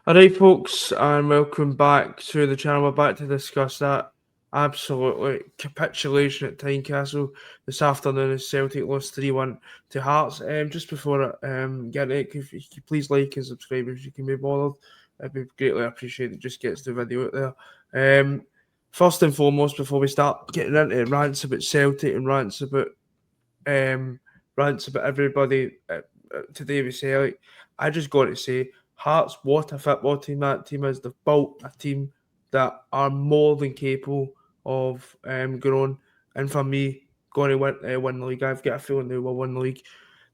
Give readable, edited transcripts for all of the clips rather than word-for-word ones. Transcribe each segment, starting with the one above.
Alright, folks, and welcome back to the channel. We're back to discuss that absolutely capitulation at Tynecastle this afternoon as Celtic lost 3-1 to Hearts. Just before I get it, if you could please like and subscribe if you can be bothered. It'd be greatly appreciated. It just gets the video out there. First and foremost, before we start getting into rants about Celtic and rants about everybody today with Celtic, I just got to say, Hearts, what a football team that team is. They've built a team that are more than capable of going on. And for me, going to win the league, I've got a feeling they will win the league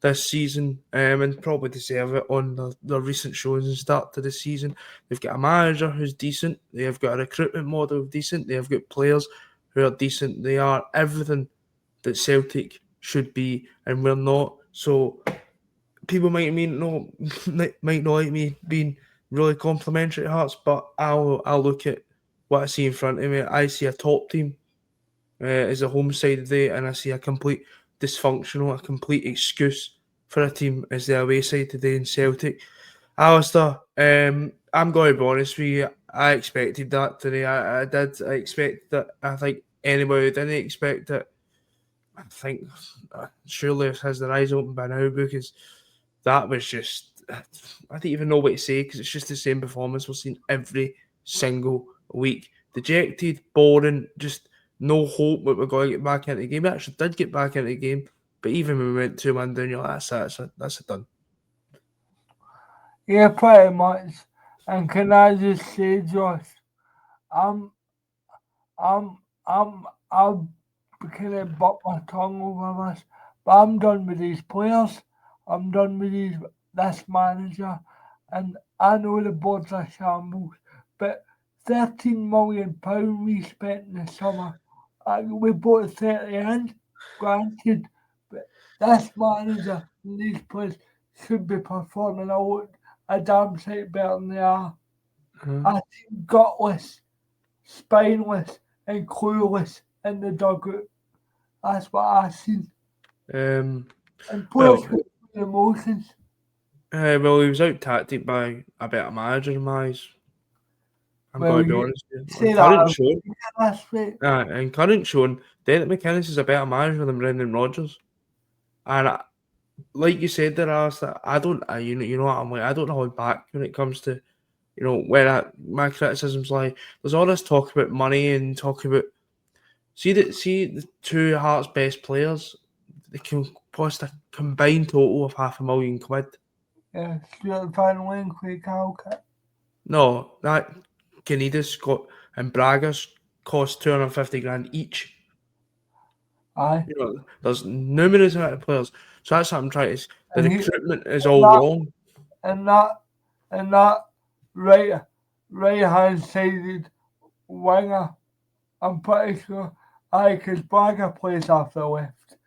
this season and probably deserve it on the recent shows and start to the season. They've got a manager who's decent. They have got a recruitment model decent. They have got players who are decent. They are everything that Celtic should be, and we're not. So people might not like me being really complimentary to Hearts, but I'll look at what I see in front of me. I see a top team as a home side today, and I see a complete dysfunctional, a complete excuse for a team as the away side today in Celtic. Alistair, I'm going to be honest with you. I expected that today. I did. I expected that. I think anybody who didn't expect it, I think surely has their eyes open by now, because that was just, I don't even know what to say, because it's just the same performance we're seeing every single week. Dejected, boring, just no hope that we're going to get back into the game. We actually did get back into the game, but even when we went 2-1 down, you're like, that's it done. Yeah, pretty much. And can I just say, Josh, I'm kind of butt my tongue over this, but I'm done with these players. I'm done with this manager, and I know the board's a shambles, but £13 million we spent in the summer. We bought 30 in, granted, but this manager and these players should be performing a damn sight better than they are. I seem gutless, spineless, and clueless in the dugout. That's what I seen. And players with emotions. Well, he was out tactic by a better manager in my eyes. I'm going to be honest with you. Say that. That's right. And current showing, Derek McInnes is a better manager than Brendan Rodgers. And like you said there, Alistair, I don't, you know what I'm like, I don't hold back when it comes to, where my criticisms lie. There's all this talk about money and talk about, see the two Hearts' best players, they can cost a combined total of £500,000. Yeah, Stuart Van Lane, Craig Halkett. No, that Canidas and Braga's cost 250 grand each. Aye. There's numerous amount of players. So that's what I'm trying to say. The recruitment is all wrong. And that right hand sided winger, I'm pretty sure because Braga plays off the left.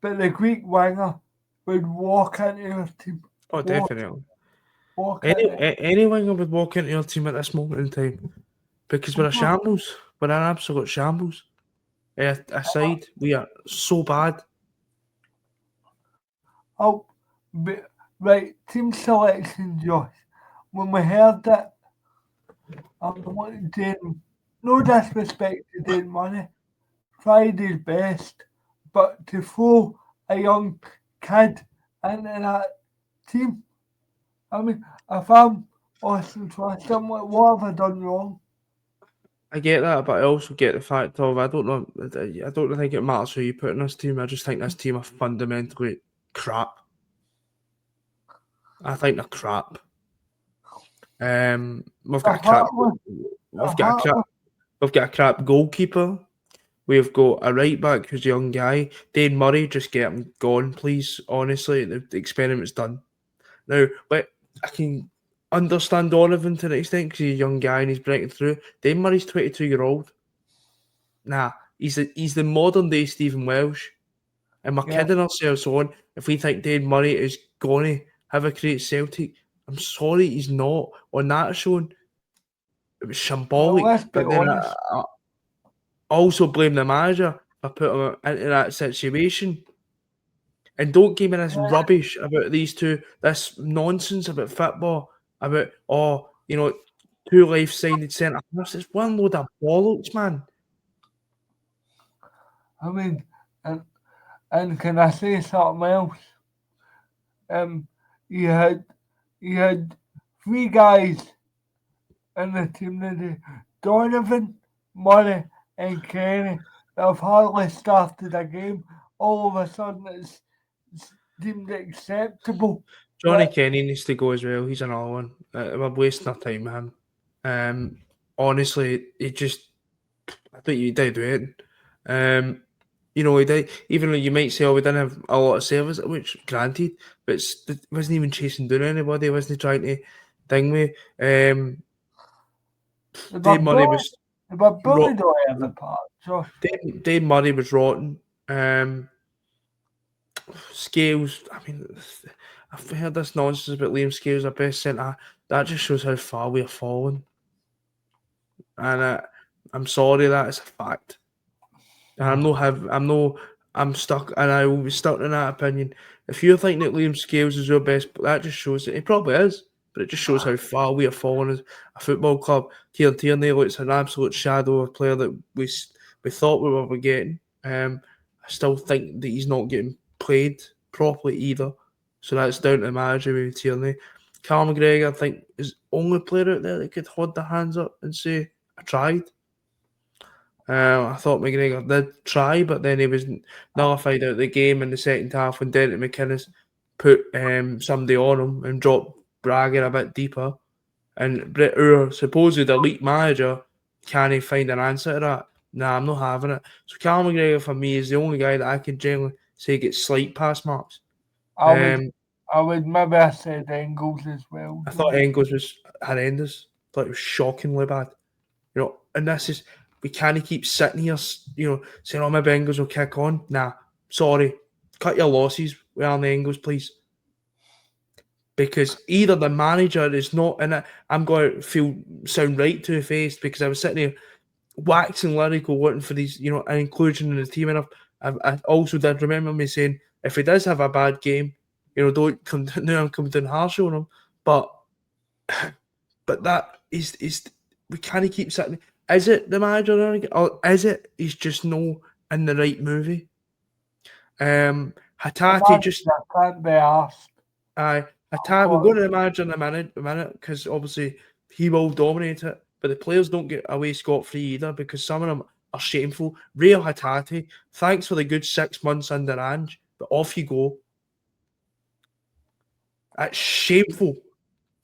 But the Greek winger would walk into your team. Oh, definitely. Any winger would walk into your team at this moment in time, because we're a shambles. We're an absolute shambles. Aside, we are so bad. Oh, right, team selection, Josh. When we heard that, I'm wanting no disrespect to Dane Money, tried his best, but to throw a young kid into that team, I mean, if I'm Austin Trust, I'm like, what have I done wrong? I get that, but I also get the fact of, I don't think it matters who you put in this team. I just think this team are fundamentally crap. I think they're crap. We've got a crap goalkeeper. We've got a right back who's a young guy. Dane Murray, just get him gone, please. Honestly, the experiment's done. Now, I can understand Donovan to an extent because he's a young guy and he's breaking through. Dane Murray's 22-year-old. Nah, he's the modern day Stephen Welsh. And we're kidding ourselves on if we think Dane Murray is going to have a great Celtic. I'm sorry, he's not. On that showing, it was shambolic. Well, but then I also blame the manager for putting him into that situation. And don't give me this rubbish about these two, this nonsense about football, about, 2 life-sided centre-halves. It's one load of bollocks, man. I mean, and can I say something else? Um, you had you had three guys in the team today: Donovan, Murray, and Kenny. That have hardly started a game. All of a sudden, it's deemed acceptable. Johnny That Kenny needs to go as well. He's another one. We're wasting our time with him. Honestly, he just I think he did do it. He did. Even though you might say, "Oh, we didn't have a lot of service," which granted, but wasn't even chasing down anybody. Wasn't trying to ding me. they were Dave Murray bullied. was They were rot. bullied all over the park, Josh. Dave Murray was rotten. Scales. I mean, I've heard this nonsense about Liam Scales, our best centre. That just shows how far we are falling. And I'm sorry, that is a fact. And I'm stuck, and I will be stuck in that opinion. If you're thinking that Liam Scales is your best, that just shows that he probably is, but it just shows how far we are falling as a football club. Kieran Tierney looks an absolute shadow of a player that we thought we were getting. I still think that he's not getting played properly either, so that's down to the manager with Tierney. Cal McGregor, I think, is the only player out there that could hold their hands up and say, "I tried." I thought McGregor did try, but then he was nullified out of the game in the second half when Denton McInnes put somebody on him and dropped Bragger a bit deeper. And Brett Our supposed elite manager can't find an answer to that. Nah, I'm not having it. So Cal McGregor for me is the only guy that I can generally say gets slight pass marks. I would, Um, I would maybe have said Engels as well, I thought Josh. Engels was horrendous. I thought it was shockingly bad. And this is we can't keep sitting here, saying, "Oh, my Bengals will kick on." Nah, sorry, cut your losses with Arne Engels, please, because either the manager is not in it. I'm going to sound right two faced because I was sitting here waxing lyrical, wanting for these, an inclusion in the team, and I also did remember me saying if he does have a bad game, don't come now. I'm coming down harsh on him, but that is we can't keep sitting. Is it the manager or is it he's just no in the right movie? The Hatati just manager can't be asked. Hatati. We'll go to the manager in a minute because obviously he will dominate it, but the players don't get away scot free either because some of them are shameful. Real Hatati, thanks for the good 6 months under Ange, but off you go. That's shameful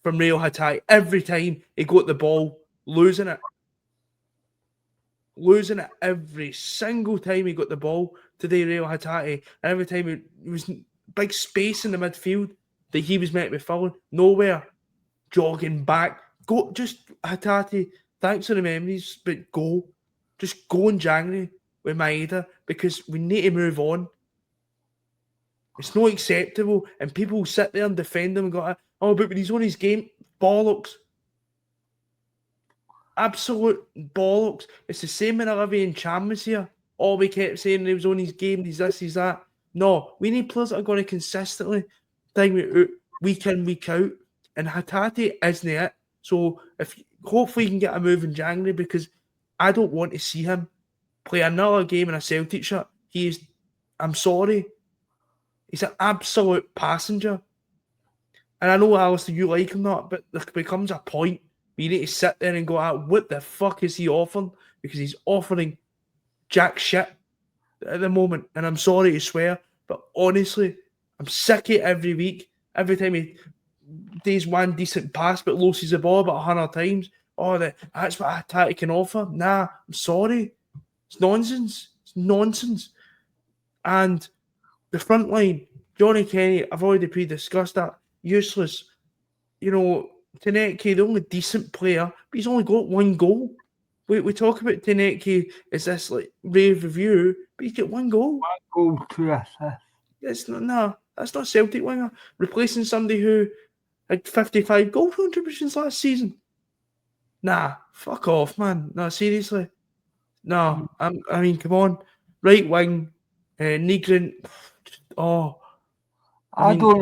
from Real Hatati. Every time he got the ball, losing it every single time he got the ball today, Real Hatati. And every time it was big space in the midfield that he was meant to be filling, nowhere, jogging back. Go, just Hatati, thanks for the memories, but go. Just go in January with Maeda because we need to move on. It's not acceptable. And people sit there and defend him and go, "Oh, but when he's on his game, bollocks." Absolute bollocks. It's the same when Olivier Cham was here. All we kept saying he was on his game, he's this, he's that. No, we need players that are going to consistently thing it out week in, week out. And Hatati isn't it. So if hopefully he can get a move in January because I don't want to see him play another game in a Celtic shirt. I'm sorry, he's an absolute passenger. And I know, Alistair, you like him not, but there becomes a point where you need to sit there and go, what the fuck is he offering? Because he's offering jack shit at the moment. And I'm sorry to swear, but honestly, I'm sick of it every week. Every time he does one decent pass but loses the ball about 100 times. Oh, that's what Hatati can offer. Nah, I'm sorry. It's nonsense. It's nonsense. And the front line, Johnny Kenny, I've already pre-discussed that. Useless. Taneke, the only decent player, but he's only got one goal. We talk about Taneke as this like rave review, but he's got one goal. One goal, 2 assists. That's not Celtic winger replacing somebody who had 55 goal contributions last season. Nah, fuck off, man. No, seriously. No, I mean, come on, right wing, Nigrin. Oh, I don't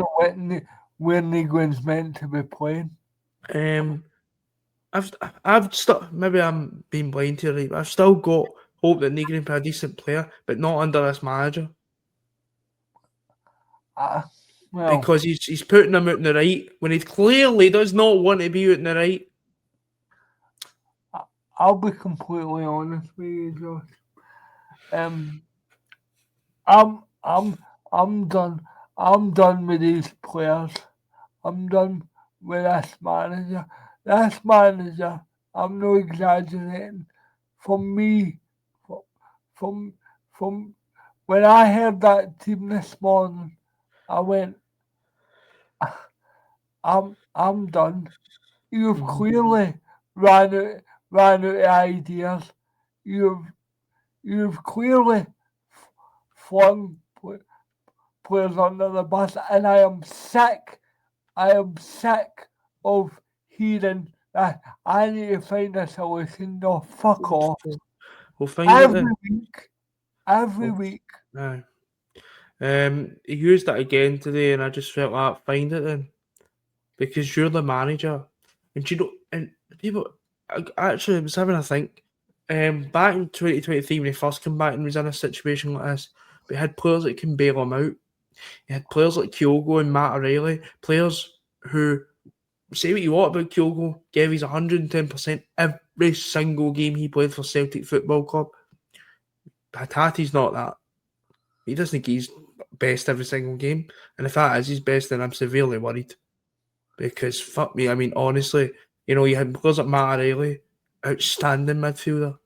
know where Niguin's meant to be playing. I've still, maybe I'm being blind here, right? But I've still got hope that Negrin can be a decent player, but not under this manager Uh, well, because he's putting him out in the right when he clearly does not want to be out in the right. I'll be completely honest with you, Josh. Um, I'm I'm I'm done. I'm done with these players. I'm done with this manager. This manager, I'm not exaggerating. For me, fro- from from when I heard that team this morning, I went, I'm done. You've Mhm. clearly ran out of ideas. You've you've clearly flung players under the bus, and I am sick. I am sick of hearing that I need to find a solution. No, fuck off. We'll find it Every then. week, every We'll, week. aye. He used that again today, and I just felt like find it then because you're the manager, and you know, and people. I actually was having a think. Back in 2023 when he first came back and was in a situation like this, we had players that can bail him out. You had players like Kyogo and Matt O'Reilly, players who say what you want about Kyogo, gave his 110% every single game he played for Celtic Football Club. Hatati's not that. He doesn't think he's best every single game. And if that is his best, then I'm severely worried. Because fuck me, I mean, honestly, you had players like Matt O'Reilly, outstanding midfielder.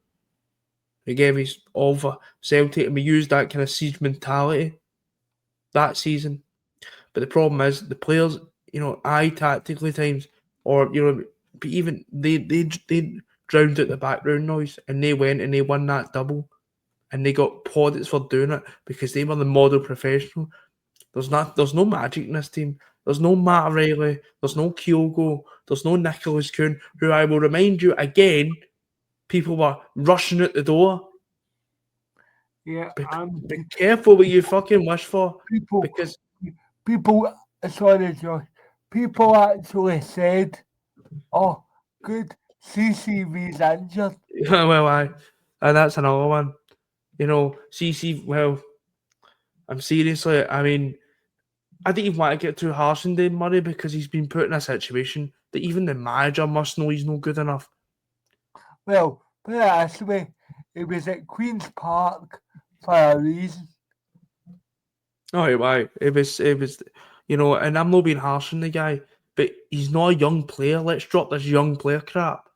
He gave his all for Celtic, and we used that kind of siege mentality that season. But the problem is the players, eye tactically times, or but even they drowned out the background noise, and they went and they won that double, and they got plaudits for doing it because they were the model professional. There's no magic in this team. There's no Matt Riley. There's no Kyogo. There's no Nicholas Kuhn, who I will remind you again, people were rushing out the door. Yeah, Be careful what you fucking wish for, people, because people, sorry, Josh. People actually said, oh, good, CCV's injured. well, and that's another one. CC. Well, I'm seriously. I mean, I didn't even want to get too harsh on Dave Murray because he's been put in a situation that even the manager must know he's not good enough. Well, put it this way, it was at Queen's Park for a reason. Oh, right. It was, and I'm not being harsh on the guy, but he's not a young player. Let's drop this young player crap.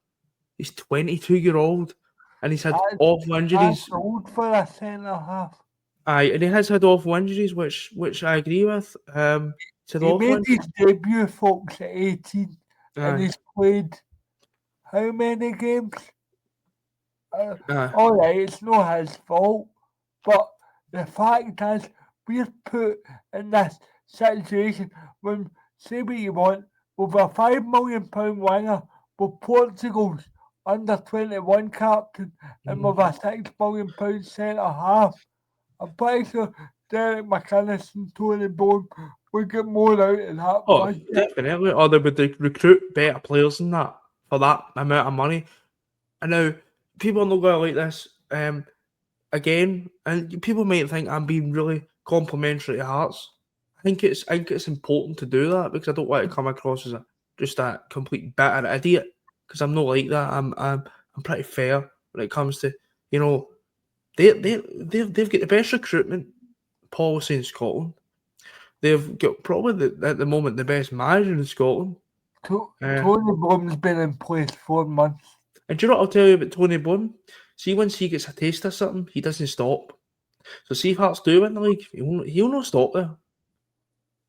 He's 22-year-old, and he's had That's, awful that's injuries. old for a centre half. Aye, and he has had awful injuries, which I agree with. He's had He awful made injuries. his debut, folks, at 18, and Aye, he's played how many games? Uh, aye. all right, it's not his fault, but the fact is, we're put in this situation when, say what you want, with a £5 million winger, with Portugal's under 21 captain, and with a £6 million centre half. I'm pretty sure Derek McInnes and Tony Bone would get more out of that Oh, budget. definitely. Or they would recruit better players than that for that amount of money. And now people are not going to like this. Again, and people might think I'm being really complimentary to Hearts. I think it's important to do that because I don't want to come across as just a complete bitter idiot because I'm not like that. I'm pretty fair when it comes to you know they've got the best recruitment policy in Scotland. They've got probably at the moment the best manager in Scotland. Uh, Tony Bloom's been in place 4 months. and do you know what I'll tell you about Tony Bloom? See, once he gets a taste of something, he doesn't stop. So see if Hearts do win the league, he'll not stop there.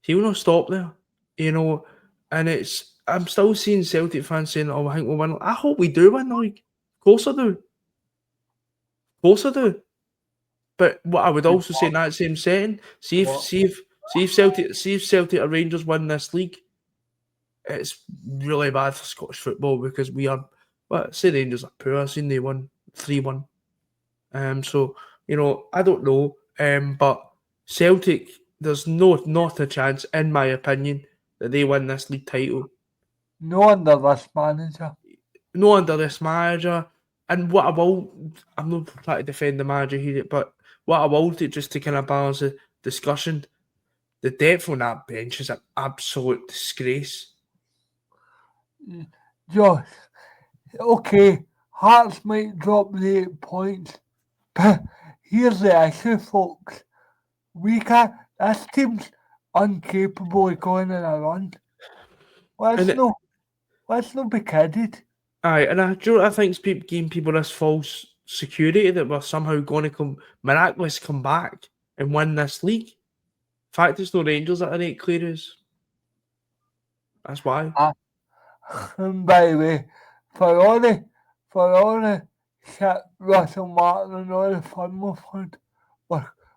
He'll not stop there. You know, and I'm still seeing Celtic fans saying, "Oh, I think we'll win." I hope we do win the league. Of course I do. Of course I do. But what I would also say in that same setting, What? see if Celtic or Rangers win this league, it's really bad for Scottish football because we are. Well, say Rangers are poor. I've seen they won 3-1. So I don't know. But Celtic, there's not a chance, in my opinion, that they win this league title. No under this manager. no under this manager. And what I will, I'm not trying to defend the manager here, but what I will do just to kind of balance the discussion, the depth on that bench is an absolute disgrace. Josh, okay, Hearts might drop the 8 points, but here's the issue, folks. We can't. This team's incapable of going on a run. And Let's it, not be kidded. aye, and I do. I think giving people this false security that we're somehow going to miraculously come back and win this league. In fact, it's no Rangers that are 8 clearers. That's why. And by the way, for all the shit Russell Martin and all the fun we've had,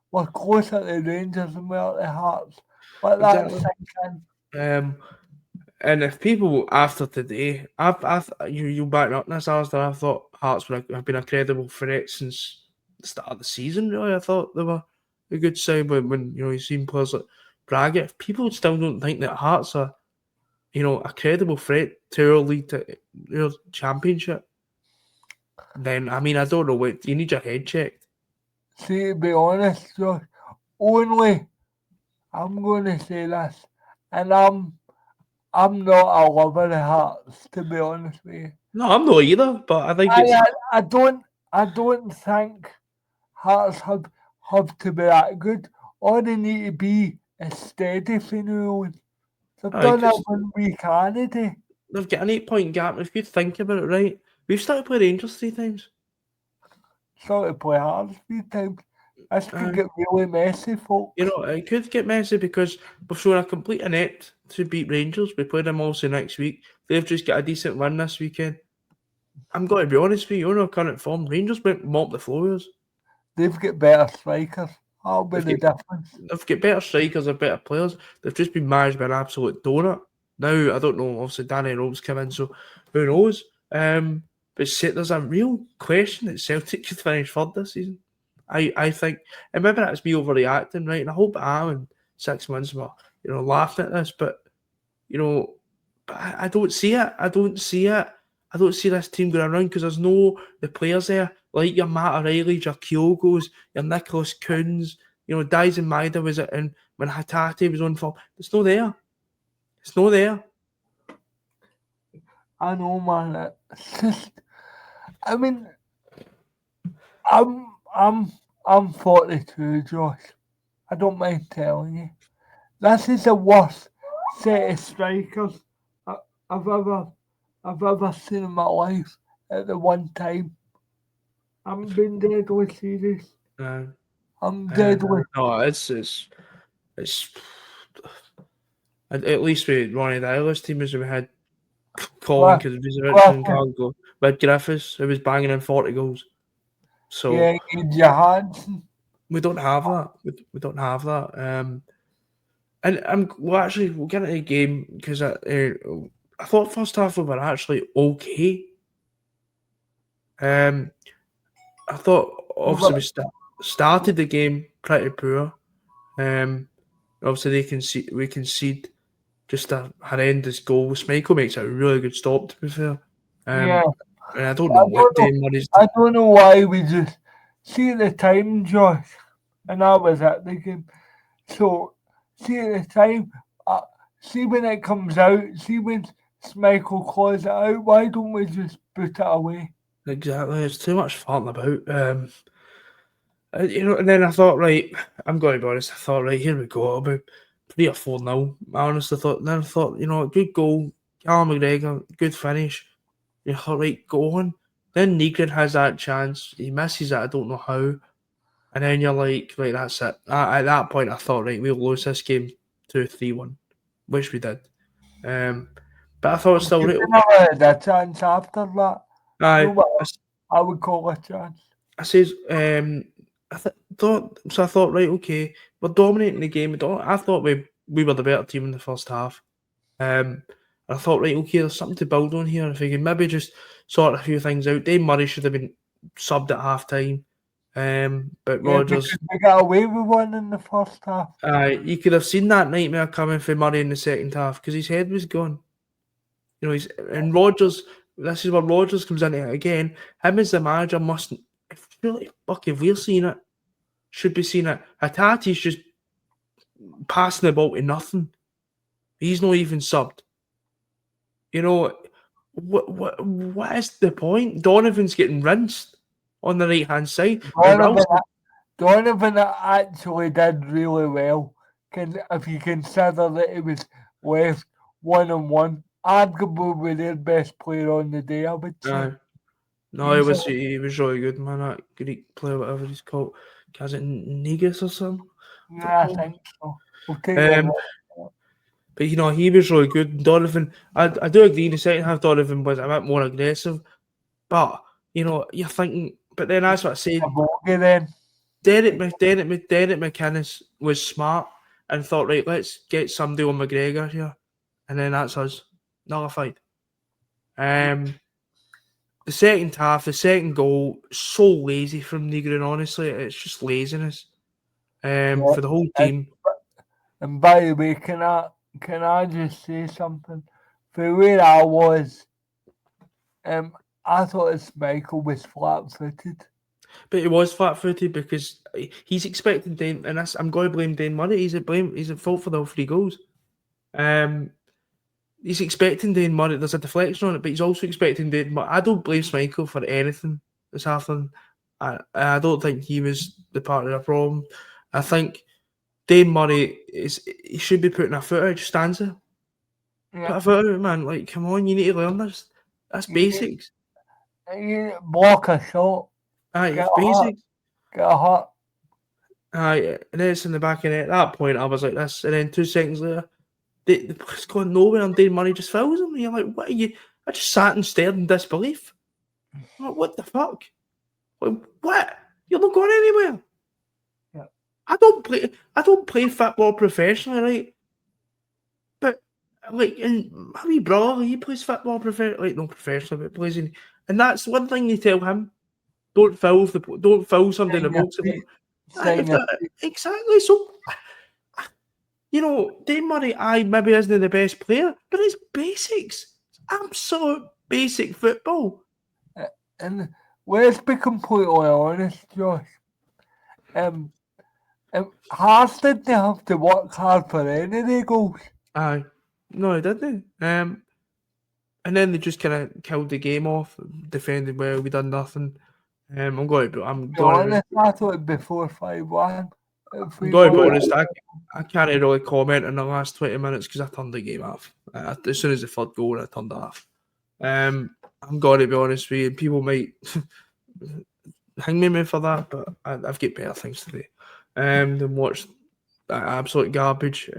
we're closer to Rangers than we are to Hearts. Let that Exactly. sink in. And if people after today, you back up this, Alistair, I thought Hearts would have been a credible threat since the start of the season. Really, I thought they were a good side when you've seen players like Braga. If people still don't think that Hearts are, a credible threat to our league, to your championship, then I mean I don't know what you need your head checked. See, to be honest, Josh, only I'm going to say this, and I'm not a lover of Hearts, to be honest with you. No, I'm not either, but I think it's. I don't think Hearts have to be that good. All they need to be is steady for now on. They've done that 'Cause one week already. they've got an 8 point gap. If you think about it, right, we've started playing Rangers 3 times. Started to play Hearts 3 times. This could get really messy, folks. It could get messy because we've shown a complete inept to beat Rangers. We play them also next week. They've just got a decent win this weekend. I'm going to be honest with you, on our current form, Rangers went mop the floors. They've got better strikers. That'll be the difference. They've got better strikers, they've better players. They've just been managed by an absolute donut. Now, I don't know, obviously Danny Rowe's come in, so who knows? But there's a real question that Celtic could finish third this season. I think, and maybe that's me overreacting, right? And I hope I am in 6 months we're, laughing at this, but I don't see it. I don't see it. I don't see this team going around because there's no the players there like your Matt O'Reilly, your Kyogos, your Nicholas Coons, Dyson Maida was it, and when Hatate was on form, it's not there. It's not there. I know, man. It's just, I mean, I'm 42, Josh. I don't mind telling you. This is the worst set of strikers I've ever seen in my life at the one time. I'm being deadly serious. I'm deadly. No, it's at least with Ronnie Dyler's team as we had Colin Kuzmic and Cargo with Griffiths, who was banging in 40 goals. So yeah, Johansson. We don't have that. We don't have that. And we'll get into the game because I thought first half we were actually okay. I thought obviously we started the game pretty poor. Obviously we concede just a horrendous goal. Schmeichel makes a really good stop, to be fair. Yeah. And I don't know what Dane Murray's I don't know why we just see at the time, Josh, and I was at the game. So see at the time, see when it comes out, see when Schmeichel calls it out. Why don't we just put it away? Exactly, it's too much farting about. And then I thought, right, I'm going to be honest. I thought, right, here we go. About 3 or 4-0. I honestly thought. Then I thought, good goal, Callum McGregor, good finish. You thought, right, go on. Then Negrin has that chance. He misses it. I don't know how. And then you're like, right, that's it. At that point, I thought, right, we'll lose this game 2-3-1, which we did. But I thought still, right. Never had a chance after that. Aye, I would call it a chance. I says, I thought, right, okay, we're dominating the game. I thought we were the better team in the first half. I thought, right, okay, there's something to build on here. If we can maybe just sort a few things out. Dane Murray should have been subbed at half time. But Rodgers, we got away with one in the first half. You could have seen that nightmare coming for Murray in the second half because his head was gone. And Rodgers this is where Rodgers comes into it again. Him as the manager mustn't. If really, fuck, if we're seeing it, should be seeing it. Hatati's just passing the ball to nothing. He's not even subbed. You know, what is the point? Donovan's getting rinsed on the right hand side. And Donovan, Ralston, Donovan actually did really well. If you consider that he was left 1-on-1, arguably their best player on the day, I would say. no, he was really good, man. That Greek player, whatever he's called, is it Negus or something? Yeah, I think so. We'll take Um, but he was really good. Donovan, I do agree in the second half. Donovan was a bit more aggressive, but you're thinking. But then that's what I said. Then. Derek McInnes was smart and thought, right, let's get somebody on McGregor here, and then that's us nullified. The second half, the second goal, so lazy from Negrin. Honestly, it's just laziness. For the whole team. And by the way, can I just say something? For where I was, I thought Michael was flat-footed. But he was flat-footed because he's expecting Dane, and I'm going to blame Dane Murray. He's at fault for the 3 goals. He's expecting Dane Murray. There's a deflection on it, but he's also expecting Dane Murray. I don't blame Michael for anything that's happened. I don't think he was the part of the problem. I think Dane Murray he should be putting a foot out. Just stands there. Yeah. Put a foot out, man. Like, come on, you need to learn this. That's basics. You block a shot. Aye, basics. Get a hut. Aye, and then it's in the back of it. At that point, I was like this, and then 2 seconds later, the play's gone nowhere, and Dane Murray just fouls him. And you're like, what are you? I just sat and stared in disbelief. I'm like, what the fuck? Like, what? You're not going anywhere. Yeah. I don't play football professionally, right? But like, and my wee brother, he plays football professionally, like not professionally, but plays in. And that's one thing you tell him: don't foul somebody in the box. Exactly. So, Dane Murray, maybe isn't the best player, but it's basics. It's absolute basic football. And let's be completely honest, Josh. Hearts didn't have to work hard for any of the goals. Aye. No, he didn't. And then they just kind of killed the game off, defended well. We done nothing. I'm going to be honest. I thought it'd be 4-5-1. I'm going to be honest. I can't really comment in the last 20 minutes because I turned the game off. As soon as the third goal, I turned it off. I'm going to be honest with you. People might hang me for that, but I've got better things to do than watch absolute garbage.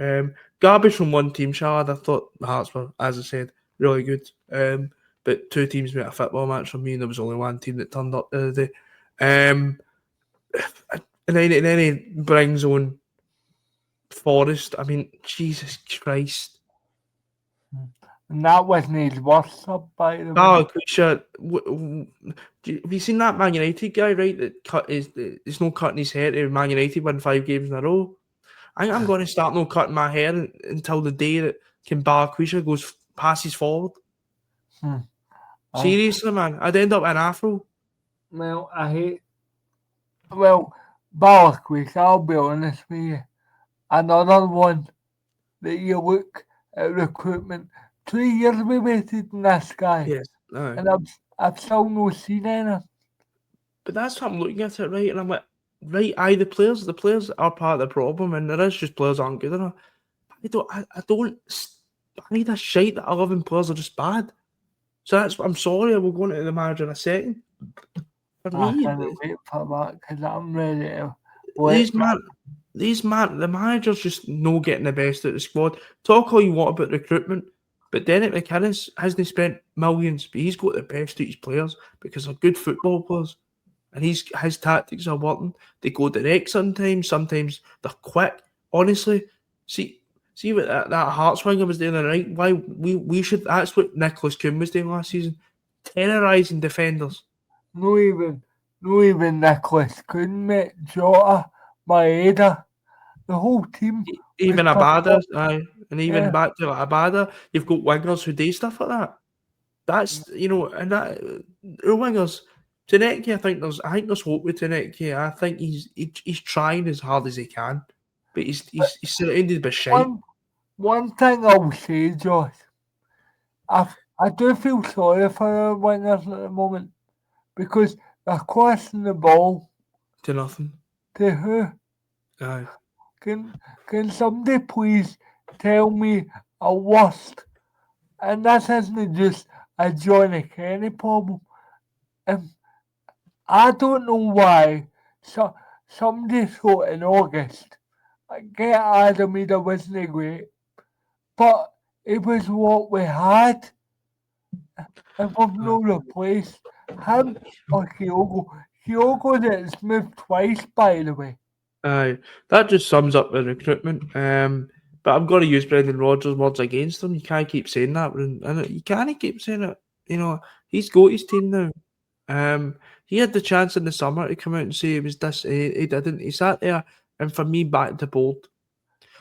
Garbage from one team, Shard. I thought the Hearts were, as I said, really good. But 2 teams made a football match for me, and there was only 1 team that turned up the other day. And then he brings on Forrest. I mean, Jesus Christ. And that wasn't his worst sub, by the way. Quisha, have you seen that Man United guy, right? That it's no cutting his hair to Man United win 5 games in a row. I think I'm going to start no cutting my hair until the day that Quisha passes forward. Seriously, man, I'd end up an afro. Well, Quisha, I'll be honest with you. Another one that you look at recruitment. 2 years we waited on this guy. Yes, no. And I've still not seen any. But that's what I'm looking at it, right? And I'm like, right, the players are part of the problem, and there is just players aren't good enough. I need a shite that 11 players are just bad. So I'm sorry, I will go into the manager in a second. I can't wait for that because I'm ready to. The manager's just no getting the best out of the squad. Talk all you want about recruitment, but Derek McInnes hasn't spent millions, but he's got the best out of his players because they're good football players. And his tactics are working. They go direct sometimes they're quick. Honestly, see what that Hearts winger was doing tonight. Why we should? That's what Nicholas Kuhn was doing last season, terrorising defenders. No even Nicholas Kuhn, mate. Jota, Maeda, the whole team. Even Abada, and even back to Abada, you've got wingers who do stuff like that. That's and that the wingers. Taneki, I think there's hope with Taneki. I think he's trying as hard as he can, but he's surrounded by shite. One one thing I'll say, Josh, I do feel sorry for our wingers at the moment because they're crossing the ball To nothing. to who? Aye. Can somebody please tell me a worst? And this isn't just a Johnny Kenny problem. Um, I don't know why somebody thought in August get Adam Ida wasn't great, but it was what we had, and we've Aye. no replaced him or Kyogo. Kyogo that's moved twice, by the way. Aye. That just sums up the recruitment. But I'm going to use Brendan Rodgers' words against him. You can't keep saying that, and you can't keep saying it. He's got his team now. He had the chance in the summer to come out and say it was this. He didn't. He sat there, and for me, back to bold.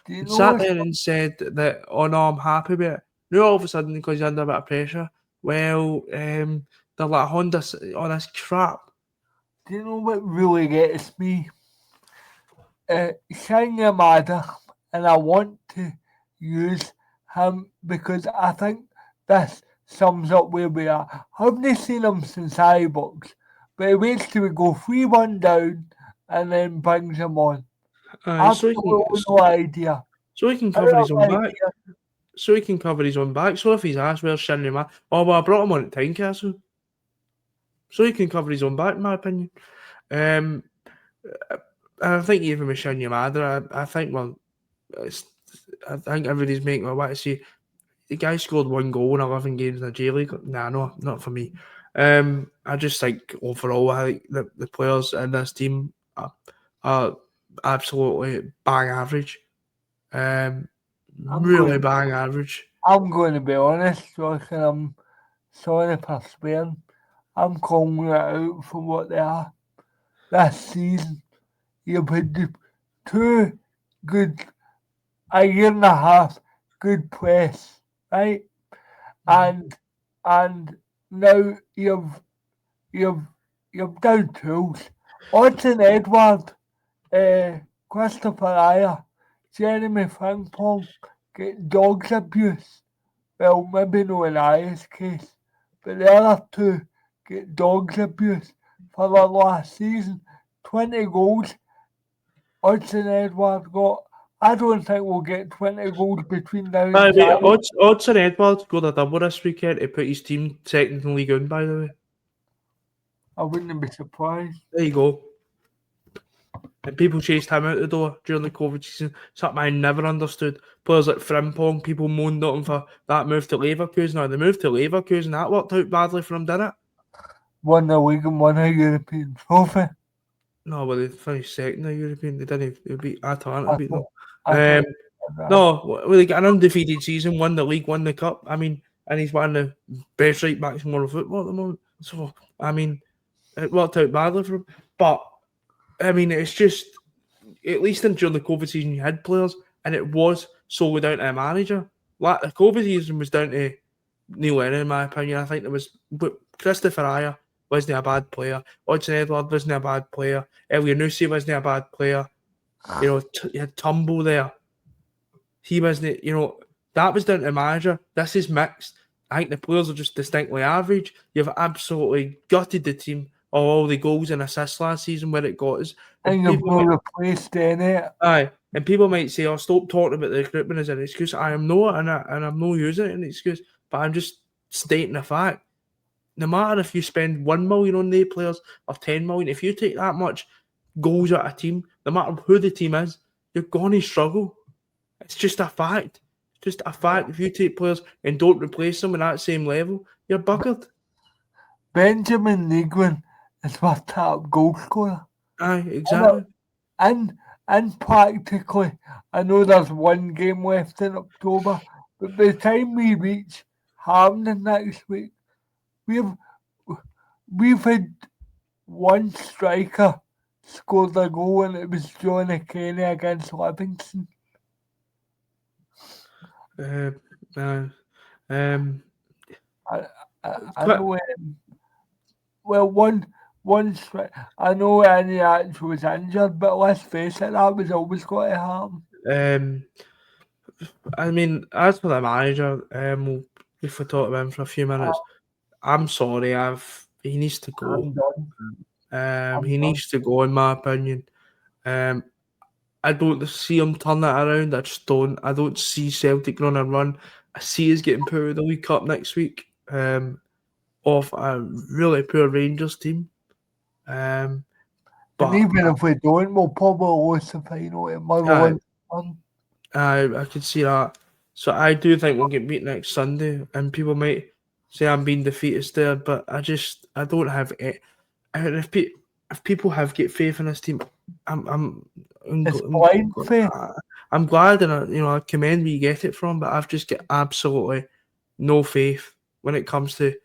Do you He know sat what's there and said that, oh no, I'm happy with it. Now all of a sudden, because he's under a bit of pressure, well, they're like Honda, all this crap. do you know what really gets me? Shine Yamada, and I want to use him because I think this sums up where we are. I haven't seen him since iBox, but he waits till we go 3-1 down and then brings him on. Aye, Absolutely no idea. so he can I cover have his own no back. idea. So he can cover his own back. So if he's asked, where's Shinny Ma? Oh well, I brought him on at Tynecastle. So he can cover his own back, in my opinion. Um, I think even with Shinya Madra, I think it's, I think everybody's making. I want to see the guy scored one goal in 11 games in the J League. Nah, no, not for me. I just think overall, I think the players in this team are absolutely bang average. Um, I'm going. really bang average. I'm going to be honest, Josh, and I'm sorry for swearing. I'm calling it out for what they are. This season, you've had two good, a year and a half good press, right? And and now you've you've done tools. Orton Edward, Christopher Ayer, Jeremy Frimpong get dogs abuse. Well, maybe not in Ayer's case, but the other two get dogs abuse for the last season. 20 goals Orton Edward got. I don't think we'll get 20 goals between now and By the way, January. Odds and Edwards got a double this weekend to put his team second in League One, by the way. I wouldn't be surprised. There you go. And people chased him out the door during the COVID season. Something I never understood. Players like Frimpong, people moaned at him for that move to Leverkusen. Now, the move to Leverkusen, that worked out badly for him, didn't it? Won the league and won a European trophy. No, well, they finished second in the European. They didn't. They beat Atalanta, I beat them. thought, I thought Um, that. no, well, they got an undefeated season, won the league, won the cup. I mean, and he's one of the best right backs in world football at the moment. So, I mean, it worked out badly for him. But, I mean, it's just, at least during the COVID season, you had players, and it was solely down to a manager. Like, the COVID season was down to Neil Lennon, in my opinion. I think there was, but Christopher Ayer wasn't a bad player. Odson Edward wasn't a bad player. Elianusi wasn't a bad player. You had Tumble there. He wasn't, that was down to the manager. This is mixed. I think the players are just distinctly average. You've absolutely gutted the team of all the goals and assists last season where it got us. And And you've people no might, replaced in it. aye, and people might say, "Oh, stop talking about the recruitment as an excuse." I am not, and I'm not using it as an excuse, but I'm just stating the fact. No matter if you spend 1 million on the players or 10 million, if you take that much goals at a team, no matter who the team is, you're going to struggle. It's just a fact. It's just a fact. If you take players and don't replace them at that same level, you're buggered. Benjamin Negrin is our top goal scorer. Aye, exactly. And practically, I know there's one game left in October, but by the time we reach Hampden next week, we've we've had one striker scored a goal and it was Johnny Kenny against Livingston. Uh, uh, um, I know. Well, once I know Eniac was injured, but let's face it, that was always going to happen. Um, I mean, as for the manager, if we talk about him for a few I, minutes, I'm sorry, he needs to go. I'm done. I'm He done. needs to go, in my opinion. Um, I don't see him turn that around. I just don't. I don't see Celtic running a run. I see us getting put out of the League Cup next week. Off a really poor Rangers team. Um, And but even if we don't, we'll probably lose the final to I, Motherland. I could see that. So I do think we'll get beat next Sunday, and people might say I'm being defeatist there, but I don't have it. And if people have get faith in this team, I'm I'm I'm, It's gl- blind I'm, faith. I'm glad and I commend where you get it from, but I've just got absolutely no faith when it comes to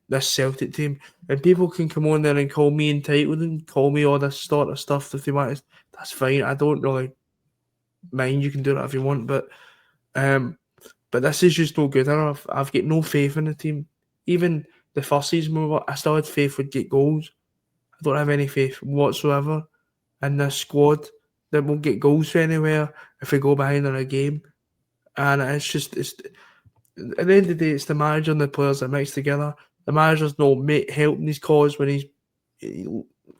this Celtic team. And people can come on there and call me entitled and call me all this sort of stuff if they want. That's fine. I don't really mind. You can do that if you want, um, but this is just no good enough. I've got no faith in the team. Even the first season, I still had faith would get goals. I don't have any faith whatsoever in this squad that won't get goals anywhere if we go behind in a game. And it's at the end of the day, it's the manager and the players that mix together. The manager's no helping his cause when he,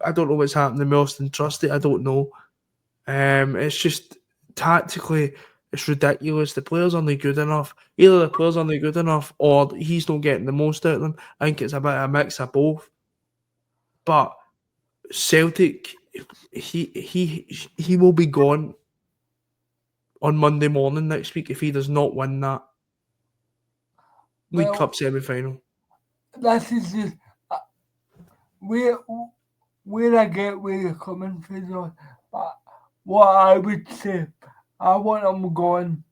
I don't know what's happening to Austin Trusty. I don't know. It's just tactically, it's ridiculous. The players aren't good enough. Either the players aren't good enough, or he's not getting the most out of them. I think it's a bit of a mix of both. But Celtic, he will be gone on Monday morning next week if he does not win that League Well, Cup semi final. this is just where where I get where you're coming from. Though, but what I would say, I want them gone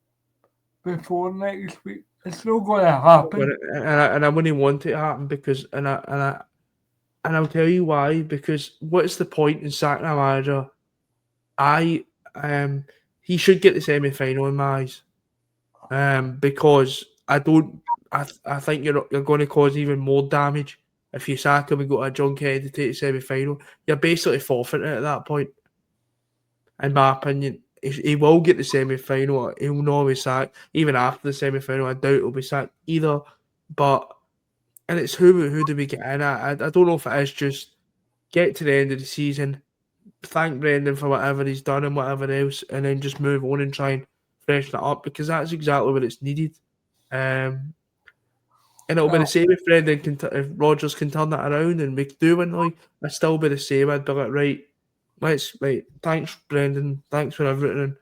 before next week. It's not going to happen. And I wouldn't want it to happen because and I'll tell you why. Because what's the point in sacking a manager? I he should get the semi final in my eyes. Because I don't. I think you're going to cause even more damage if you sack him and go to a drunk head to take the semi final. You're basically forfeiting it at that point. In my opinion, he will get the semi final. He'll not be sacked. Even after the semi final, I doubt he'll be sacked either. But and it's who do we get in? I don't know if it is just get to the end of the season, thank Brendan for whatever he's done and whatever else, and then just move on and try and freshen it up because that's exactly what it's needed. Um, and it'll be the Well, same if Brendan if Rodgers can turn that around and we do win the league. It'll still be the same. I'd be like, right. Thanks, Brendan. Thanks for everything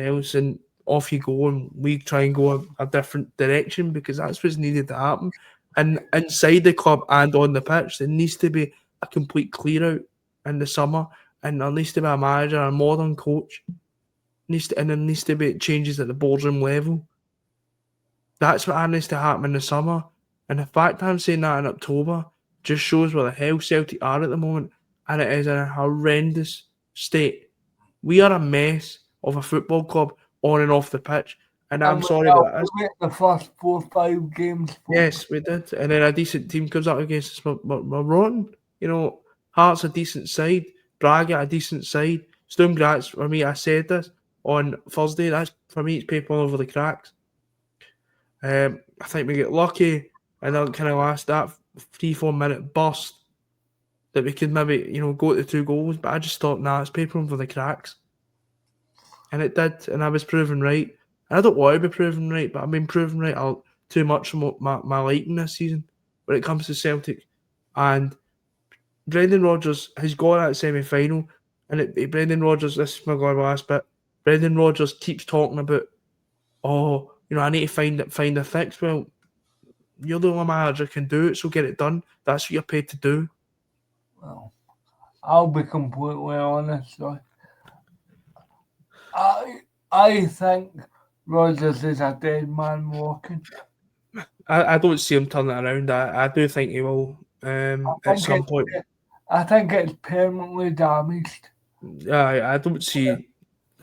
else, and off you go, and we try and go a different direction because that's what's needed to happen. And inside the club and on the pitch, there needs to be a complete clear out in the summer, and there needs to be a manager, a modern coach, and there needs to be changes at the boardroom level. That's what needs to happen in the summer. And the fact I'm saying that in October just shows where the hell Celtic are at the moment, and it is in a horrendous state. We are a mess of a football club on and off the pitch, and I'm and we sorry got about this. the first 4 or 5 games. Yes, we did, and then a decent team comes up against us. We're rotten. Hearts a decent side, Braga a decent side, Sturm Graz. For me, I said this on Thursday. That's for me. It's paper all over the cracks. I think we get lucky and then kind of last that 3-4 minute burst that we could maybe go to 2 goals. But I just thought, nah, it's paper over the cracks, and it did, and I was proven right. And I don't want to be proven right, but I've been proven right too much for my liking this season when it comes to Celtic. And Brendan Rodgers has got that semi final, and Brendan Rodgers. This is my last bit. Brendan Rodgers keeps talking about, oh, I need to find a fix. Well, you're the only manager can do it, so get it done. That's what you're paid to do. Well, I'll be completely honest. So I think Rogers is a dead man walking. I don't see him turning it around. I do think he will I at think some it's point. I think it's permanently damaged. I don't see him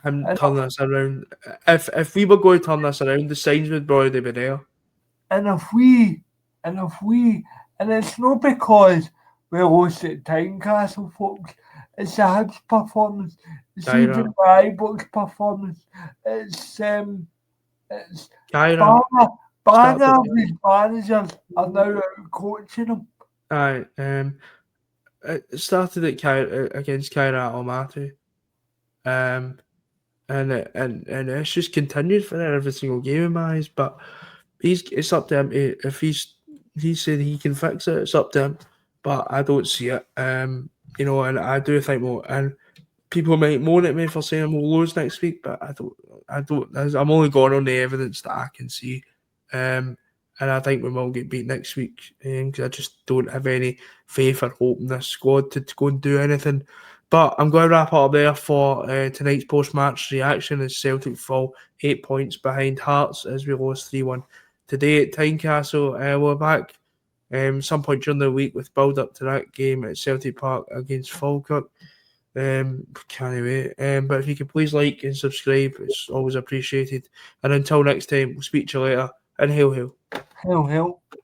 And turning this around. If we were going to turn this around, the signs would already be there. and if we And it's not because we lost at Tynecastle, folks. It's the Hibs performance. It's Kyra, even my Ibrox performance. It's Kyra Banner started. of his managers are now out coaching him. Aye, it started at Kyra against Kyra Almaty, and it's just continued for every single game in my eyes. But it's up to him if he said he can fix it. It's up to him, but I don't see it. And I do think and people might moan at me for saying we'll lose next week, but I don't. I'm only going on the evidence that I can see, and I think we will get beat next week because I just don't have any faith or hope in this squad to go and do anything. But I'm going to wrap up there for tonight's post-match reaction as Celtic fall 8 points behind Hearts as we lost 3-1 today at Tynecastle. We're back some point during the week with build-up to that game at Celtic Park against Falkirk. Can't wait. But if you could please like and subscribe, it's always appreciated. And until next time, we'll speak to you later. And hail, hail. Hell,